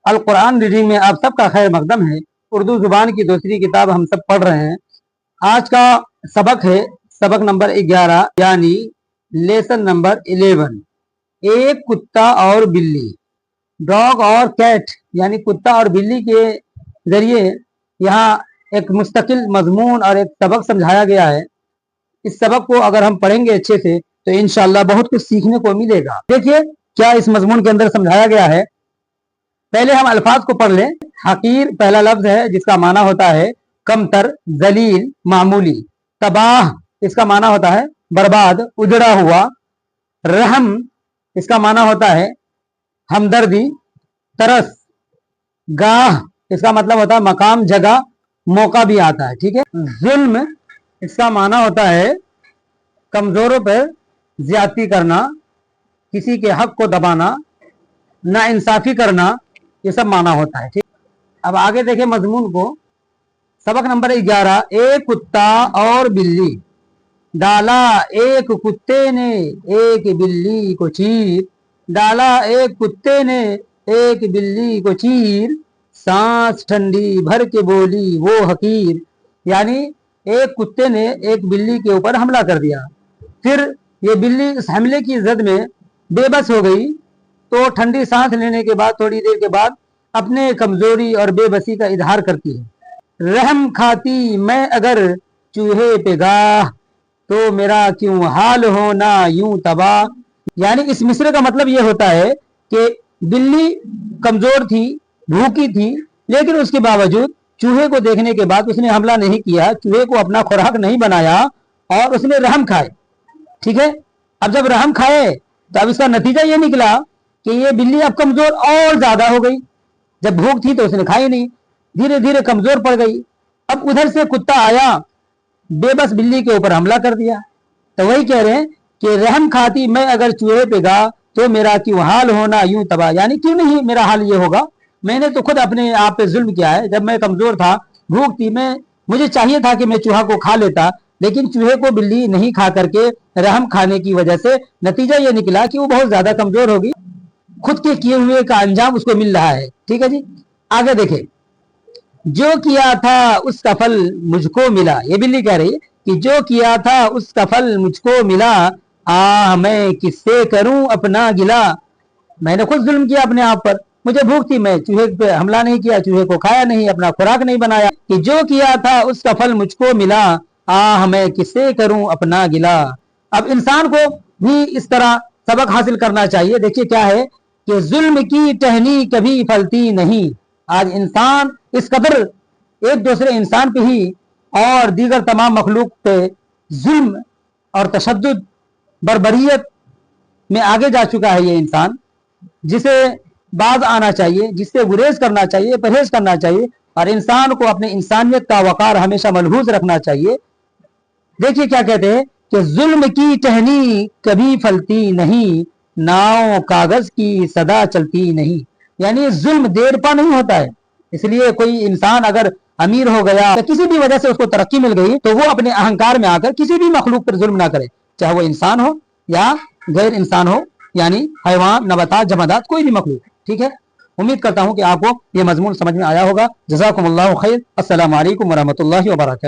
القرآن ریڈنگ میں آپ سب کا خیر مقدم ہے۔ اردو زبان کی دوسری کتاب ہم سب پڑھ رہے ہیں۔ آج کا سبق ہے سبق نمبر 11 یعنی لیسن نمبر 11، ایک کتا اور بلی۔ ڈاگ اور کیٹ یعنی کتا اور بلی کے ذریعے یہاں ایک مستقل مضمون اور ایک سبق سمجھایا گیا ہے۔ اس سبق کو اگر ہم پڑھیں گے اچھے سے تو انشاءاللہ بہت کچھ سیکھنے کو ملے گا۔ دیکھیے کیا اس مضمون کے اندر سمجھایا گیا ہے۔ پہلے ہم الفاظ کو پڑھ لیں۔ حقیر پہلا لفظ ہے جس کا معنی ہوتا ہے کمتر، ذلیل، معمولی۔ تباہ اس کا معنی ہوتا ہے برباد، اجڑا ہوا۔ رحم اس کا معنی ہوتا ہے ہمدردی، ترس۔ گاہ اس کا مطلب ہوتا ہے مقام، جگہ، موقع بھی آتا ہے، ٹھیک ہے۔ ظلم اس کا معنی ہوتا ہے کمزوروں پر زیادتی کرنا، کسی کے حق کو دبانا، نا انصافی کرنا، یہ سب معنی ہوتا ہے، ٹھیک۔ اب آگے دیکھیں مضمون کو۔ سبق نمبر 11، ایک کتا اور بلی۔ ڈالا ایک کتے نے ایک بلی کو چیر، ڈالا ایک کتے نے ایک بلی کو چیر، سانس ٹھنڈی بھر کے بولی وہ حقیر۔ یعنی ایک کتے نے ایک بلی کے اوپر حملہ کر دیا، پھر یہ بلی اس حملے کی زد میں بے بس ہو گئی، تو ٹھنڈی سانس لینے کے بعد تھوڑی دیر کے بعد اپنے کمزوری اور بے بسی کا اظہار کرتی ہے۔ رحم کھاتی میں اگر چوہے پہ گاہ، تو میرا کیوں حال ہونا یوں تباہ۔ یعنی اس مصرے کا مطلب یہ ہوتا ہے کہ بلی کمزور تھی، بھوکی تھی، لیکن اس کے باوجود چوہے کو دیکھنے کے بعد اس نے حملہ نہیں کیا، چوہے کو اپنا خوراک نہیں بنایا اور اس نے رحم کھائے، ٹھیک ہے۔ اب جب رحم کھائے تو اب اس کا نتیجہ یہ نکلا کہ یہ بلی اب کمزور اور زیادہ ہو گئی۔ جب بھوک تھی تو اس نے کھائی نہیں، دھیرے دھیرے کمزور پڑ گئی۔ اب ادھر سے کتا آیا، بے بس بلی کے اوپر حملہ کر دیا۔ تو وہی کہہ رہے ہیں کہ رحم کھاتی میں اگر چوہے پہ گا، تو میرا کیوں حال ہونا یوں تباہ۔ یعنی کیوں نہیں میرا حال یہ ہوگا، میں نے تو خود اپنے آپ پہ ظلم کیا ہے۔ جب میں کمزور تھا، بھوک تھی، مجھے چاہیے تھا کہ میں چوہا کو کھا لیتا، لیکن چوہے کو بلی نہیں کھا کر کے رحم کھانے کی وجہ سے نتیجہ یہ نکلا کہ وہ بہت زیادہ کمزور ہوگی، خود کے کیے ہوئے کا انجام اس کو مل رہا ہے، ٹھیک ہے جی۔ آگے دیکھیں، جو کیا تھا اس کا پھل مجھ کو ملا۔ یہ بلی کہہ رہی ہے کہ جو کیا تھا اس کا پھل مجھ کو ملا، میں کس سے کروں اپنا گلا۔ میں نے خود ظلم کیا اپنے آپ پر، مجھے بھوک تھی، میں چوہے پہ حملہ نہیں کیا، چوہے کو کھایا نہیں، اپنا خوراک نہیں بنایا، کہ جو کیا تھا اس کا پھل مجھ کو ملا، میں کس سے کروں اپنا گلا۔ اب انسان کو بھی اس طرح سبق حاصل کرنا چاہیے۔ دیکھیے کیا ہے کہ ظلم کی ٹہنی کبھی پھلتی نہیں۔ آج انسان اس قدر ایک دوسرے انسان پہ ہی اور دیگر تمام مخلوق پہ ظلم اور تشدد، بربریت میں آگے جا چکا ہے یہ انسان، جسے باز آنا چاہیے، جس سے گریز کرنا چاہیے، پرہیز کرنا چاہیے، اور انسان کو اپنی انسانیت کا وقار ہمیشہ ملحوظ رکھنا چاہیے۔ دیکھیے کیا کہتے ہیں کہ ظلم کی ٹہنی کبھی پھلتی نہیں، ناؤ کاغذ کی صدا چلتی نہیں۔ یعنی ظلم دیر پا نہیں ہوتا ہے، اس لیے کوئی انسان اگر امیر ہو گیا یا کسی بھی وجہ سے اس کو ترقی مل گئی، تو وہ اپنے اہنکار میں آ کر کسی بھی مخلوق پر ظلم نہ کرے، چاہے وہ انسان ہو یا غیر انسان ہو، یعنی حیوان، نباتات، جمادات، کوئی بھی مخلوق، ٹھیک ہے۔ امید کرتا ہوں کہ آپ کو یہ مضمون سمجھ میں آیا ہوگا۔ جزاکم اللہ خیر۔ السلام علیکم ورحمۃ اللہ وبرکاتہ۔